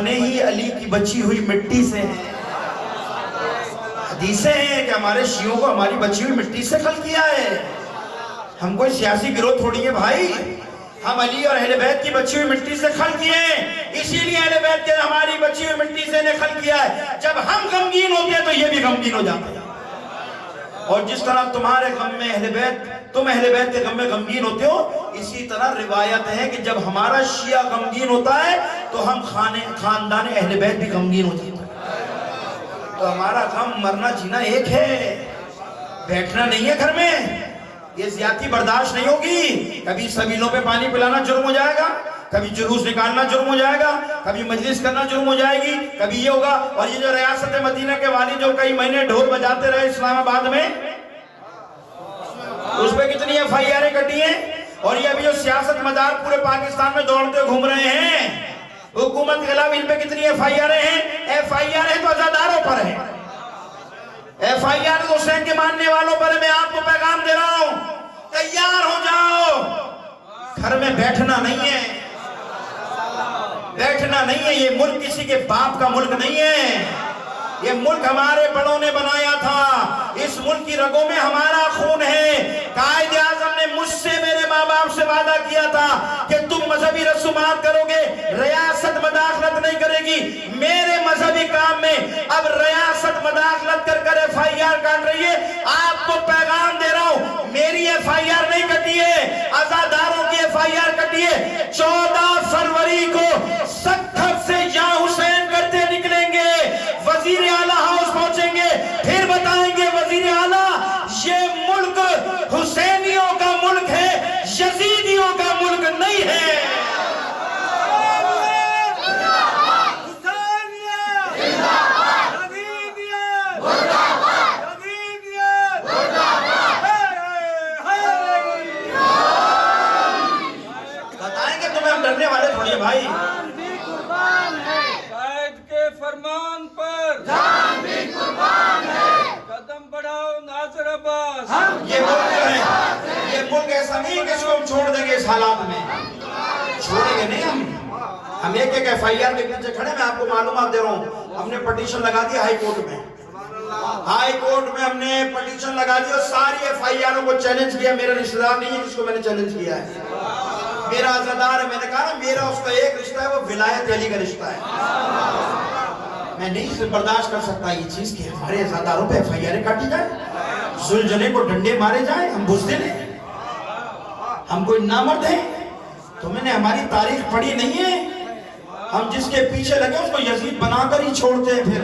بنے ہی علی کی بچی ہوئی مٹی سے ہیں۔ حدیثیں ہیں کہ ہمارے شیعوں کو ہماری بچی ہوئی مٹی سے خلق کیا ہے۔ ہم کوئی سیاسی گروہ تھوڑی ہے بھائی، ہم علی اور اہل بیت کی بچی ہوئی مٹی سے خلق کیے ہیں، اسی لیے اہل بیت کے ہماری بچی ہوئی مٹی سے نے خلق کیا ہے۔ جب ہم غمگین ہوتے ہیں تو یہ بھی غمگین ہو جاتے ہیں، اور جس طرح تمہارے غم میں اہل بیت، تم اہل بیت کے غم میں غمگین ہوتے ہو، اسی طرح روایت ہے کہ جب ہمارا شیعہ غمگین ہوتا ہے تو ہم خاندان اہل بیت بھی غمگین ہو جاتے ہیں۔ تو ہمارا غم مرنا جینا ایک ہے، بیٹھنا نہیں ہے گھر میں، یہ زیادتی برداشت نہیں ہوگی۔ کبھی سبیلوں پہ پانی پلانا جرم ہو جائے گا، کبھی جلوس نکالنا جرم ہو جائے گا، کبھی مجلس کرنا جرم ہو جائے گی، کبھی یہ ہوگا۔ اور یہ جو ریاست مدینہ کے والی جو کئی مہینے ڈھول بجاتے رہے اسلام آباد میں، اس پہ کتنی ایف آئی آریں کٹی ہیں، اور یہ ابھی جو سیاست مدار پورے پاکستان میں دوڑتے گھوم رہے ہیں حکومت کے خلاف، ان پہ کتنی ایف آئی آریں ہیں؟ ایف آئی آریں تو عزاداروں پر ہیں، ایف آئی آر تو حسین کے ماننے والوں پر۔ میں آپ کو پیغام دے رہا ہوں، تیار ہو جاؤ، گھر میں بیٹھنا نہیں ہے، بیٹھنا نہیں ہے۔ یہ ملک کسی کے باپ کا ملک نہیں ہے، یہ ملک ہمارے بڑوں نے بنایا تھا، اس ملک کی رگوں میں ہمارا خون ہے۔ قائد اعظم نے مجھ سے، میرے ماں باپ سے وعدہ کیا تھا کہ تم مذہبی رسومات کرو گے، ریاست مداخلت نہیں کرے گی۔ میرے مذہبی کام میں اب ریاست مداخلت کر کر ایف آئی آر کاٹ رہی ہے۔ آپ کو پیغام دے رہا ہوں، میری ایف آئی آر نہیں کٹی ہے، عزاداروں کی ایف آئی آر کٹی ہے۔ 14 فروری کو سکھت سے یا حسین کرتے نکلیں گے، وزیر اعلیٰ ہاؤس پہنچیں گے، پھر بتائیں گے وزیر اعلیٰ یہ ملک حسینیوں کا ملک ہے، یزیدیوں کا ملک نہیں ہے۔ بتائیں گے تمہیں، ہم ڈرنے والے تھوڑی ہیں بھائی۔ قائد کے فرمان پر جان بھی قربان ہے، قدم بڑھاؤ ناصر عباس۔ یہ ملک جو ہے، یہ ملک ایسا نہیں کہ اس کو ہم چھوڑ دیں گے اس حالات میں، چھوڑیں گے نہیں ہم ایک ایک ایف آئی آر کے پیچھے کھڑے۔ میں آپ کو معلومات دے رہا ہوں، ہم نے پٹیشن لگا دی ہائی کورٹ میں، ہائی کورٹ میں ہم نے پٹیشن لگا دی اور ساری ایف آئی آروں کو چیلنج کیا۔ میرا رشتہ دار نہیں ہے جس کو میں نے چیلنج کیا ہے، میرا عزادار ہے۔ میں نے کہا نا میرا اس کا ایک رشتہ ہے، وہ ولایت علی کا رشتہ ہے۔ میں نہیں برداشت کر سکتا یہ چیز کہ ہمارے عزاداروں پہ ایف آئی آریں کاٹی جائیں، زلجنے کو ڈنڈے مارے جائیں۔ ہم بزدل ہیں، ہم کوئی نامرد ہیں؟ تو میں نے ہماری تاریخ پڑھی نہیں ہے؟ ہم جس کے پیچھے لگے اس کو یزید بنا کر ہی چھوڑتے ہیں۔ پھر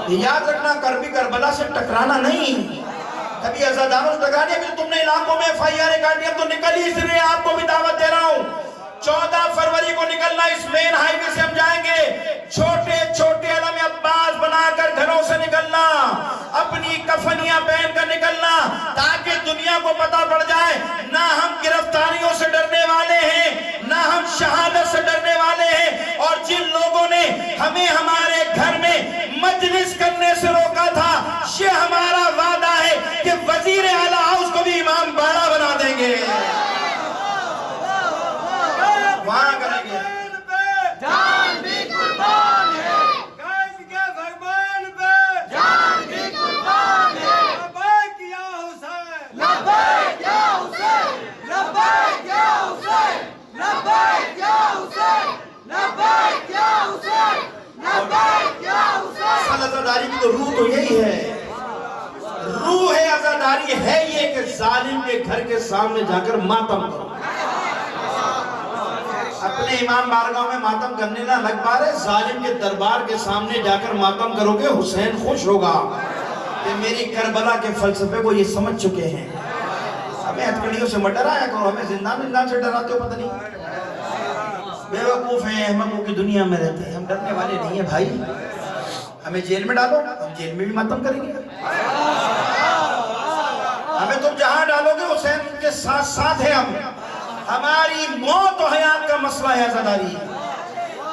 یاد رکھنا، کربی کربلا سے ٹکرانا نہیں، کبھی عزاداروں سے ٹکرانے۔ ابھی تم نے علاقوں میں ایف آئی آریں کاٹی، اب تو نکل ہی، اس لیے آپ کو بھی دعوت دے رہا ہوں 14 فروری کو نکلنا، اس مین ہائی وے سے ہم جائیں گے، چھوٹے چھوٹے علم عباس بنا کر گھروں سے نکلنا، اپنی کفنیاں پہن کر نکلنا، تاکہ دنیا کو پتا پڑ جائے نہ ہم گرفتاریوں سے ڈرنے والے ہیں، نہ ہم شہادت سے ڈرنے والے ہیں۔ اور جن لوگوں نے ہمیں ہمارے گھر میں مجلس کرنے سے روکا تھا، یہ ہمارا وعدہ ہے کہ وزیر اعلیٰ ہاؤس کو بھی امام باڑہ بنا دیں گے، وہاں کریں گے۔ جان بھی قربان ہے، قائد کے فرمان پہ جان بھی قربان ہے۔ لبیک یا حسین، لبیک یا حسین، لبیک یا حسین، لبیک یا حسین، لبیک یا حسین، لبیک یا حسین۔ عزاداری کی تو روح تو یہی ہے، روح ہے عزاداری ہے یہ کہ ظالم کے گھر کے سامنے جا کر ماتم کرو۔ اپنے امام بارگاہ میں ماتم کرنے نہ لگ پا رہے، ظالم کے دربار کے سامنے جا کر ماتم کرو گے، حسین خوش ہوگا کہ میری کربلا کے فلسفے کو یہ سمجھ چکے ہیں۔ ہمیں ہتکڑیوں سے مت ڈرایا کرو، ہمیں زندان سے ڈراتے ہو، پتہ نہیں بے وقوف ہیں، احمقوں کی دنیا میں رہتے ہیں۔ ہم ڈرنے والے نہیں ہیں بھائی، ہمیں جیل میں ڈالو، ہم جیل میں بھی ماتم کریں گے۔ ہمیں تم جہاں ڈالو گے حسین کے ساتھ ساتھ ہیں ہم۔ ہماری موت و حیات کا مسئلہ ہے عزاداری،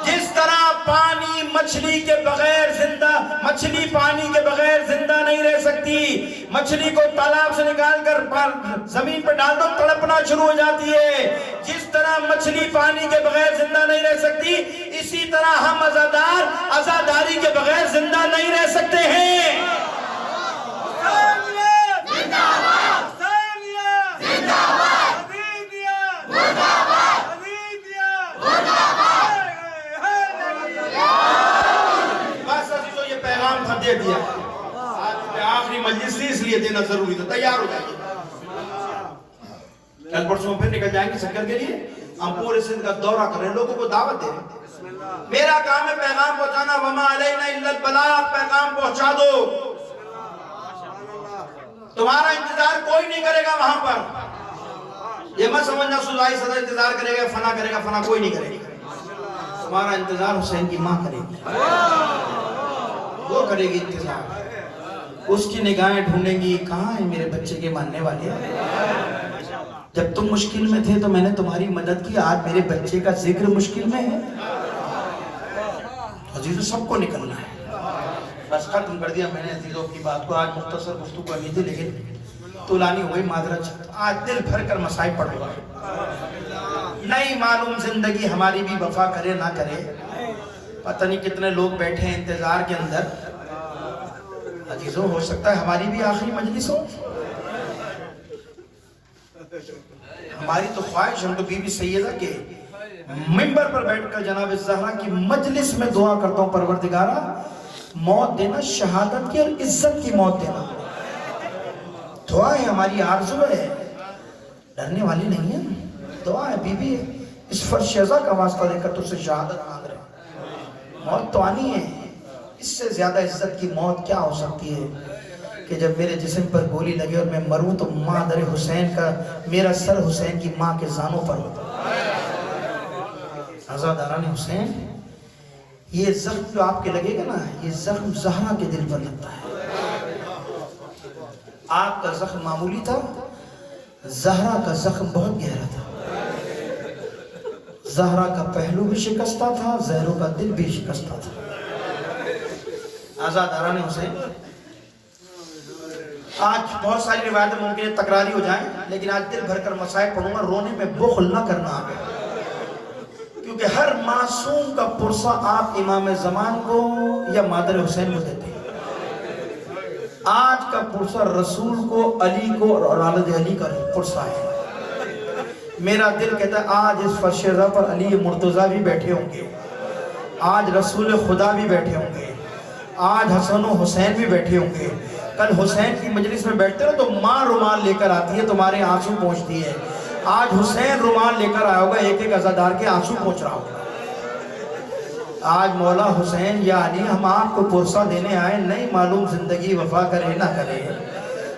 جس طرح پانی مچھلی کے بغیر زندہ، مچھلی پانی کے بغیر زندہ نہیں رہ سکتی، مچھلی کو تالاب سے نکال کر زمین پہ ڈال دو تڑپنا شروع ہو جاتی ہے، جس طرح مچھلی پانی کے بغیر زندہ نہیں رہ سکتی، اسی طرح ہم عزادار عزاداری کے بغیر زندہ نہیں رہ سکتے ہیں۔ دے دیا آج آخری مجلس تھی، اس لیے دینا ضروری تھا، تیار ہو جائیے، کل پرسوں پھر نکل جائیں گے سکر کے لیے، ہم پورے سندھ کا دورہ کر رہے ہیں، لوگوں کو دعوت دے رہے ہیں، میرا کام ہے پیغام پہنچانا، وما علینا الا البلاغ، پیغام پہنچا دو، تمہارا انتظار کوئی نہیں کرے گا وہاں پر، یہ مت سمجھنا سوزائی صدر انتظار کرے گا، فنا کوئی نہیں کرے گا، تمہارا انتظار حسین کی ماں کرے گی، وہ کرے گی انتظار، اس کی نگاہیں ڈھونڈیں گی کہاں ہے میرے بچے کے ماننے والے، جب تم مشکل میں تھے تو میں نے تمہاری مدد کی، آج میرے بچے کا ذکر مشکل میں ہے، عزیزو سب کو نکلنا ہے، بس ختم کر دیا میں نے عزیزوں کی بات کو، آج مختصر گفتگو کرنی تھی لیکن طولانی ہوئی، معذرت، آج دل بھر کر مسائل پڑھ گا، نہیں معلوم زندگی ہماری بھی وفا کرے نہ کرے، پتہ نہیں کتنے لوگ بیٹھے ہیں انتظار کے اندر، عزیزوں ہو سکتا ہے ہماری بھی آخری مجلس ہو، ہماری تو خواہش، ہم تو بی بی سیدہ کے منبر پر بیٹھ کر جناب الزہرا کی مجلس میں دعا کرتا ہوں، پروردگارہ موت دینا شہادت کی اور عزت کی موت دینا، دعا ہے ہماری، آرزو ہے، ڈرنے والی نہیں ہے، دعا ہے، بی بی اس فرشیزہ کا واسطہ دے کر تو سے شہادت مانگ رہے ہیں، موت تو آنی ہے، اس سے زیادہ عزت کی موت کیا ہو سکتی ہے کہ جب میرے جسم پر گولی لگے اور میں مروں تو مادر حسین کا، میرا سر حسین کی ماں کے زانوں پر ہوتا، عزاداران حسین، یہ زخم جو آپ کے لگے گا نا، یہ زخم زہرا کے دل پر لگتا ہے، آپ کا زخم معمولی تھا، زہرا کا زخم بہت گہرا تھا، زہرا کا پہلو بھی شکستہ تھا، زہروں کا دل بھی شکستہ تھا، عزاداران حسین، آج بہت ساری روایتیں ممکن ہے تکراری ہو جائیں، لیکن آج دل بھر کر مسائل پڑھوں گا، رونے میں بخل نہ کرنا، کیونکہ ہر معصوم کا پرسہ آپ امام زمان کو یا مادر حسین کو دیتے ہیں، آج کا پرسہ رسول کو، علی کو اور اولاد علی کا پرسہ ہے، میرا دل کہتا ہے آج اس فرشیزہ پر علی مرتضیٰ بھی بیٹھے ہوں گے، آج رسول خدا بھی بیٹھے ہوں گے، آج حسن و حسین بھی بیٹھے ہوں گے، کل حسین کی مجلس میں بیٹھتے ہو تو ماں رومال لے کر آتی ہے، تمہارے آنسو پہنچتی ہے، آج حسین رومال لے کر آیا ہوگا، ایک ایک عزادار کے آنسو پہنچ رہا ہوگا، آج مولا حسین یا علی ہم آپ کو پرسہ دینے آئے، نہیں معلوم زندگی وفا کرے نہ کرے،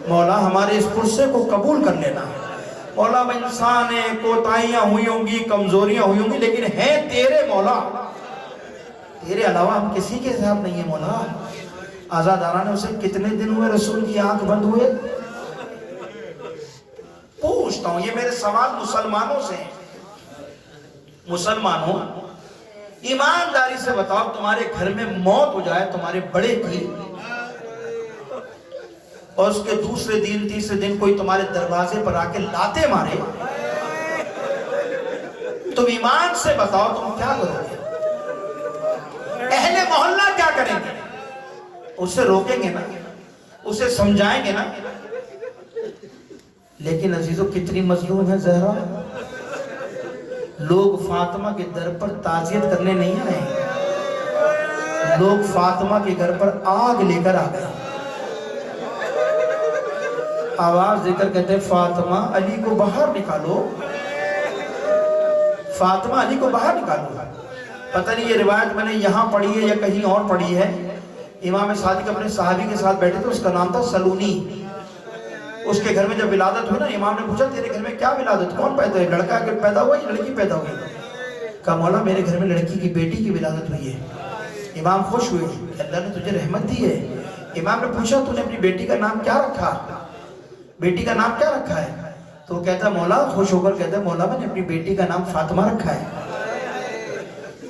مولا ہمارے اس پرسے کو قبول کر لینا، مولا ہم انسان ہیں، کوتاہیاں ہوئی ہوں گی، کمزوریاں ہوئی ہوں گی، لیکن ہیں تیرے مولا، تیرے علاوہ ہم کسی کے ساتھ نہیں ہیں مولا، عزاداران اسے کتنے دن ہوئے رسول کی آنکھ بند ہوئے؟ پوچھتا ہوں، یہ میرے سوال مسلمانوں سے ہیں، مسلمانوں ایمانداری سے بتاؤ، تمہارے گھر میں موت ہو جائے تمہارے بڑے کی، اور اس کے دوسرے دن تیسرے دن کوئی تمہارے دروازے پر آ کے لاتے مارے، تم ایمان سے بتاؤ تم کیا کرو گے؟ اہل محلہ کیا کریں گے؟ اسے روکیں گے نا، اسے سمجھائیں گے نا، لیکن عزیزو کتنی مظلوم ہے زہرا، لوگ فاطمہ کے در پر تعزیت کرنے نہیں آئے، لوگ فاطمہ کے گھر پر آگ لے کر آ گئے، آواز دے کر کہتے ہیں فاطمہ علی کو باہر نکالو، فاطمہ علی کو باہر نکالو، پتہ نہیں یہ روایت میں نے یہاں پڑھی ہے یا کہیں اور پڑھی ہے، امام صادق اپنے صحابی کے ساتھ بیٹھے تھے، اس کا نام تھا سلونی، اس کے گھر میں جب ولادت ہوئی نا، امام نے پوچھا تیرے گھر میں کیا ولادت، کون پیدا ہے، لڑکا پیدا ہوا یا لڑکی پیدا ہوئی؟ کہا مولا میرے گھر میں لڑکی کی بیٹی کی ولادت ہوئی ہے، امام خوش ہوئے کہ اللہ نے تجھے رحمت دی ہے، امام نے پوچھا تو نے اپنی بیٹی کا نام کیا رکھا، بیٹی کا نام کیا رکھا ہے؟ تو کہتا مولا خوش ہو کر کہتا مولا میں نے اپنی بیٹی کا نام فاطمہ رکھا ہے،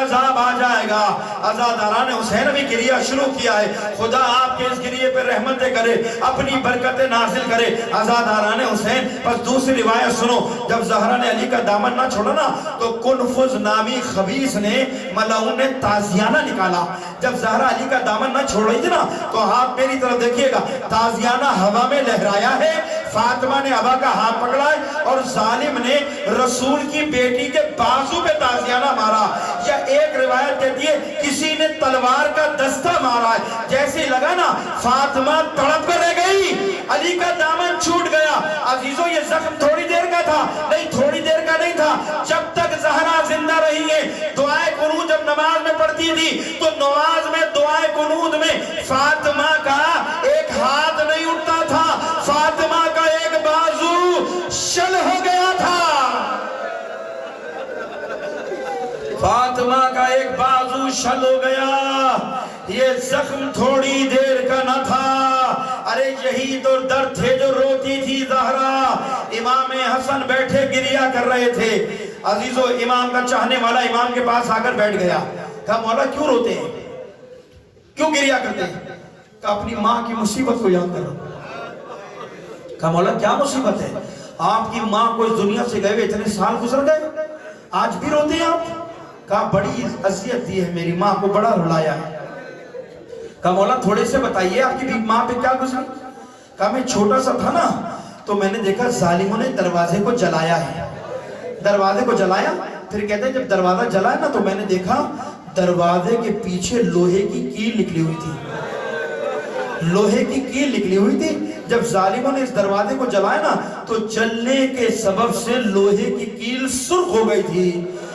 عذاب آ جائے گا۔ عزاداران حسین بھی گریہ شروع کیا ہے، خدا آپ کے اس گریے پر رحمتیں کرے، اپنی برکتیں نازل کرے۔ عزاداران حسین پس دوسری روایت سنو، جب زہرا نے علی کا دامن نہ چھوڑا نا تو کنفذ نامی خبیث نے ملعون نے تازیانہ نکالا۔ جب زہرا علی کا دامن نہ چھوڑ رہی تھی نا تو ہاتھ میری طرف دیکھیے گا، تازیانہ ہوا میں لہرایا ہے، فاطمہ نے ابا کا ہاتھ پکڑا ہے اور ظالم نے رسول کی بیٹی کے بازو پہ تازیانہ مارا۔ یا ایک روایت کہتی ہے کسی نے تلوار کا دستہ مارا ہے، جیسے لگا نا فاطمہ تڑپ کر رہ گئی، علی کا دامن چھوٹ گیا۔ عزیزو یہ زخم تھوڑی دیر کا تھا، نہیں تھوڑی دیر کا نہیں تھا، جب تک زہرا زندہ رہی ہے۔ دعائے قنوت جب نماز میں پڑھتی تھی تو نماز میں دعائے قنوت میں فاطمہ کا ایک ہاتھ نہیں اٹھتا تھا، فاطمہ کا ایک بازو شل ہو گیا تھا، فاطمہ کا ایک بازو شل ہو گیا۔ یہ زخم تھوڑی دیر کا نہ تھا، ارے یہی تو درد تھے جو روتی تھی زہرا۔ امام حسن بیٹھے گریہ کر رہے تھے۔ عزیزو امام کا چاہنے والا امام کے پاس آ کر بیٹھ گیا، کہا مولا کیوں روتے ہیں، کیوں گریہ کرتے ہیں؟ کہا اپنی ماں کی مصیبت کو یاد کرو۔ کہا مولا کیا مصیبت ہے؟ آپ کی ماں کو اس دنیا سے گئے ہوئے اتنے سال گزر گئے، آج بھی روتے ہیں آپ؟ کہا بڑی اذیت دی ہے، میری ماں کو بڑا رلایا ہے۔ کہا مولا تھوڑے سے بتائیے آپ کی ماں پہ کیا گزری؟ کہا میں چھوٹا سا تھا نا تو میں نے دیکھا ظالموں نے دروازے کو جلایا ہے، دروازے کو جلایا، پھر کہتے ہیں جب دروازہ جلایا نا تو میں نے دیکھا دروازے کے پیچھے لوہے کی کیل نکلی ہوئی تھی، لوہے کی کیل نکلی ہوئی تھی۔ جب ظالموں نے اس دروازے کو جلایا نا تو جلنے کے سبب سے لوہے کی کیل سرخ ہو گئی تھی۔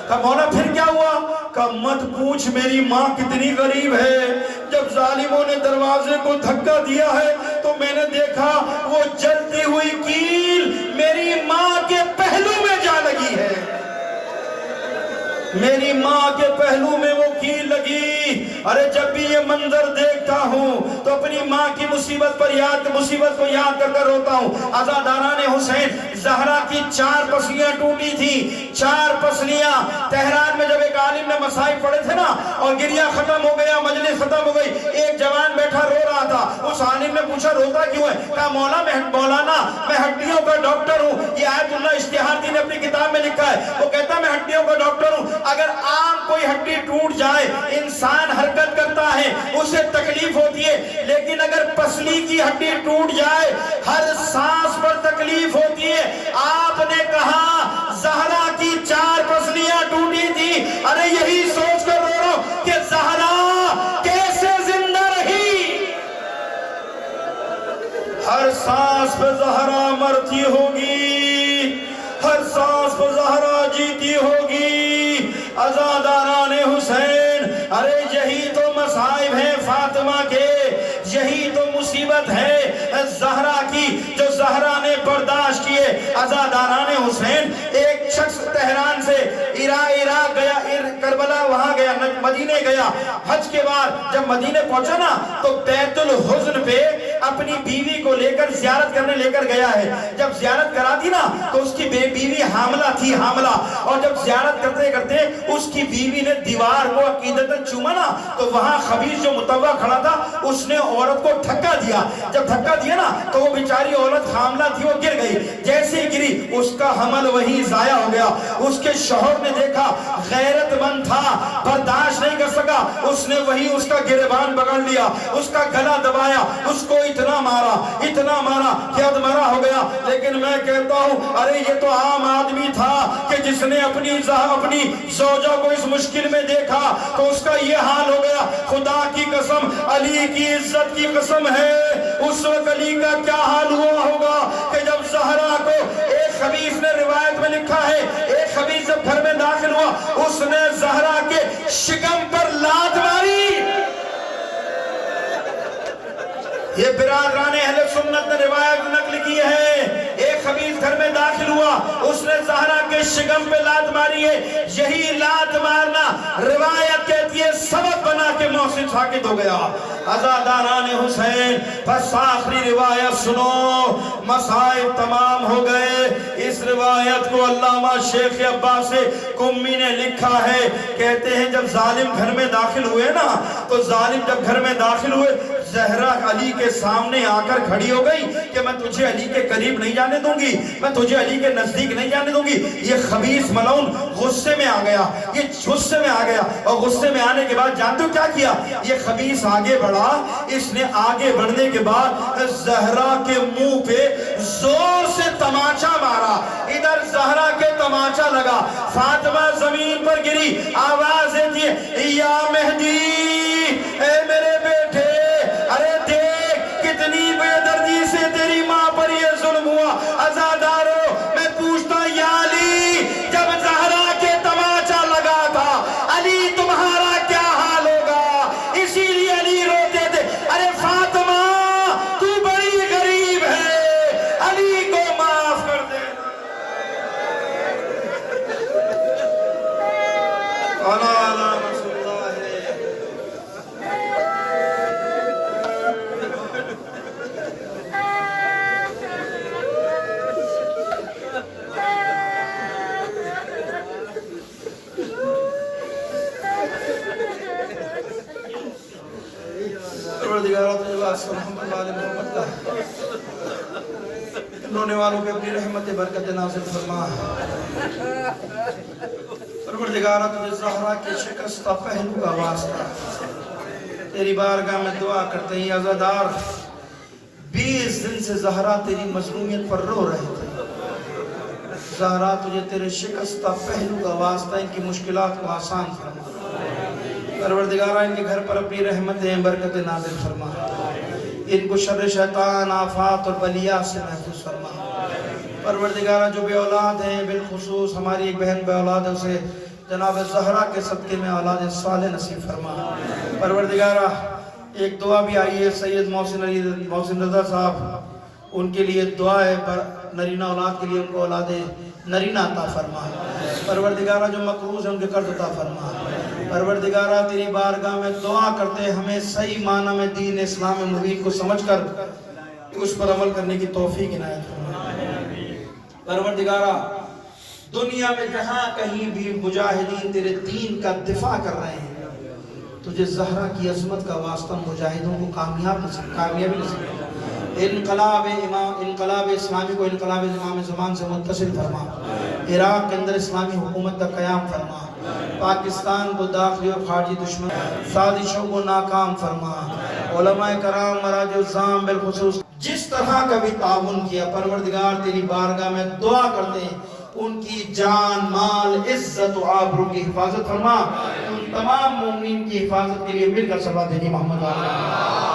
کہا مولا پھر کیا ہوا؟ کہا مت پوچھ میری ماں کتنی غریب ہے، جب ظالموں نے دروازے کو دھکا دیا ہے تو میں نے دیکھا وہ جلتی ہوئی کیل میری ماں کے پہلو میں جا لگی ہے، میری ماں کے پہلو میں وہ کیل لگی۔ ارے جب بھی یہ منظر دیکھتا ہوں تو اپنی ماں کی مصیبت کو یاد کر کر روتا ہوں۔ عزاداران حسین زہرا کی 4 پسلیاں ٹوٹی تھی، 4 پسلیاں۔ تہران میں جب ایک عالم نے مصائب پڑھے تھے نا اور گریہ ختم ہو گیا، مجلس ختم ہو گئی، ایک جوان بیٹھا رو رہا تھا، اس عالم نے پوچھا روتا کیوں ہے؟ کہا مولانا میں ہڈیوں کا ڈاکٹر ہوں، یہ آیت اللہ اشتہاردی نے اپنی کتاب میں لکھا ہے، وہ کہتا میں ہڈیوں کا ڈاکٹر ہوں، اگر عام کوئی ہڈی ٹوٹ جائے انسان حرکت کرتا ہے اسے تکلیف ہوتی ہے، لیکن اگر پسلی کی ہڈی ٹوٹ جائے ہر سانس پر تکلیف ہوتی ہے۔ آپ نے کہا زہرا کی 4 پسلیاں ٹوٹی تھی، ارے یہی سوچ کر رو رہا ہوں کہ زہرا کیسے زندہ رہی، ہر سانس پہ زہرا مرتی ہوگی، ہر سانس پہ زہرا جیتی ہوگی۔ عزاداران حسین ارے یہی تو مصائب ہیں فاطمہ کے، یہی تو مصیبت ہے زہرا کی جو زہرا نے برداشت کیے۔ عزاداران حسین ایک شخص تہران سے عراق گیا، کربلا وہاں گیا، مدینے گیا، حج کے بعد جب مدینے پہنچا نا تو بیت الحزن پہ اپنی بیوی کو لے کر زیارت کرنے لے کر گیا ہے۔ جب زیارت کرا دی نا تو اس کی بیوی حاملہ تھی، اور جب زیارت کرتے کرتے اس کی بیوی نے دیوار کو عقیدتاً چوما نا تو وہاں خبیث جو متوع کھڑا تھا اس نے عورت کو دھکا دیا، جب دھکا دیا نا تو وہ بیچاری عورت حاملہ تھی، وہ گر گئی، جیسے ہی گری اس کا حمل وہیں ضائع ہو گیا۔ اس کے شوہر نے دیکھا غیرت مند تھا، برداشت نہیں کر سکا، اس نے وہی اس کا گریبان پکڑ لیا، اس کا گلا دبایا، اس کو اتنا مارا کہ ادمرا ہو گیا۔ لیکن میں کہتا ہوں ارے یہ تو عام آدمی تھا کہ جس نے اپنی زوجہ کو اس مشکل میں دیکھا تو اس کا یہ حال ہو گیا۔ خدا کی قسم، علی کی عزت کی قسم ہے، اس وقت علی کا کیا حال ہوا ہوگا کہ جب زہرا کو ایک خبیث نے، روایت میں لکھا ہے ایک خبیث جب گھر میں داخل ہوا اس نے زہرا کے شکم پر لات ماری۔ یہ برادران اہل سنت نے روایت نقل کی ہے، ایک خبیث گھر میں داخل ہوا، اس نے زہرا کے شکم پہ لات ماری ہے۔ یہی لات مارنا روایت کہتی ہے سبب بنا کے موت سے سے ساکت ہو گیا. عزاداران حسین بس آخری روایت سنو. مصائب تمام ہو گئے. اس روایت کو علامہ شیخ عباس قمی نے لکھا ہے. کہتے ہیں جب ظالم گھر میں داخل ہوئے نا, تو ظالم جب گھر میں داخل ہوئے, زہرا علی کے سامنے آ کر کھڑی ہو گئی کہ میں تجھے علی کے قریب نہیں جانے دوں گی, میں تجھے علی کے نزدیک نہیں جانے دوں گی. یہ خبیث ملعون غصے میں آ گیا, یہ غصے میں آ گیا, اور غصے میں آنے کے بعد جانتے ہو کیا کیا؟ یہ خبیث آگے بڑھا. اس نے آگے بڑھنے کے بعد زہرا کے منہ پہ زور سے تماچا مارا. ادھر زہرا کے تماچا لگا, فاطمہ زمین پر گری. آوازیں تھی یا مہدی, اے میرے بیٹے, ارے دیکھ کتنی بے دردی سے تیری ماں پر یہ ظلم ہوا. عزادارو میں پوچھتا ہوں یا علی, جب زہرا کے تماچا لگا تھا علی تمہارا کیا حال ہوگا؟ اسی لیے علی روتے تھے, ارے فاطمہ تو بڑی غریب ہے, علی کو معاف کر دے. رونے والوں پہ اپنی رحمت برکت نازل فرما. پروردگارہ تجھے زہرا کے شکستہ پہلو کا واسطہ تیری بارگاہ میں دعا کرتے ہیں. عزادار 20 دن سے زہرا تیری مظلومیت پر رو رہے تھے. زہرا تجھے تیرے شکستہ پہلو کا واسطہ ان کی مشکلات کو آسان فرما. پروردگارہ ان کے گھر پر اپنی رحمتیں برکت نازل فرما. ان کو شر شیطان, آفات اور بلیات سے محفوظ فرما. پروردگارہ جو بے اولاد ہیں, بالخصوص ہماری ایک بہن بے اولاد ہے, اسے جناب زہرا کے صدقے میں اولاد صالح نصیب فرما. پروردگارہ ایک دعا بھی آئی ہے سید محسن رضا صاحب, ان کے لیے دعا ہے نرینہ اولاد کے لیے, ان کو اولاد نرینہ عطا فرما. پروردگارہ جو مقروض ہیں ان کے قرض عطا فرما. پروردگارہ تیری بارگاہ میں دعا کرتے ہیں ہمیں صحیح معنی میں دین اسلام مبین کو سمجھ کر اس پر عمل کرنے کی توفیق عنایت فرما. پروردگارہ دنیا میں جہاں کہیں بھی مجاہدین تیرے دین کا دفاع کر رہے ہیں, تجھے زہرا کی عظمت کا واسطہ مجاہدوں کو کامیابی نصیب فرما. انقلاب اسلامی کو انقلاب امام زمان سے متصل فرما. عراق کے اندر اسلامی حکومت کا قیام فرما. پاکستان کو داخلی اور خارجی دشمن سازشوں کو ناکام فرما. علماء کرام مراجع الزام بالخصوص جس طرح کا بھی تعاون کیا, پروردگار تیری بارگاہ میں دعا کرتے ہیں ان کی جان, مال, عزت و آبرو کی حفاظت فرما. ان تمام مومنین کی حفاظت کے لیے مل کر صلوات بھیجی محمد علیہ.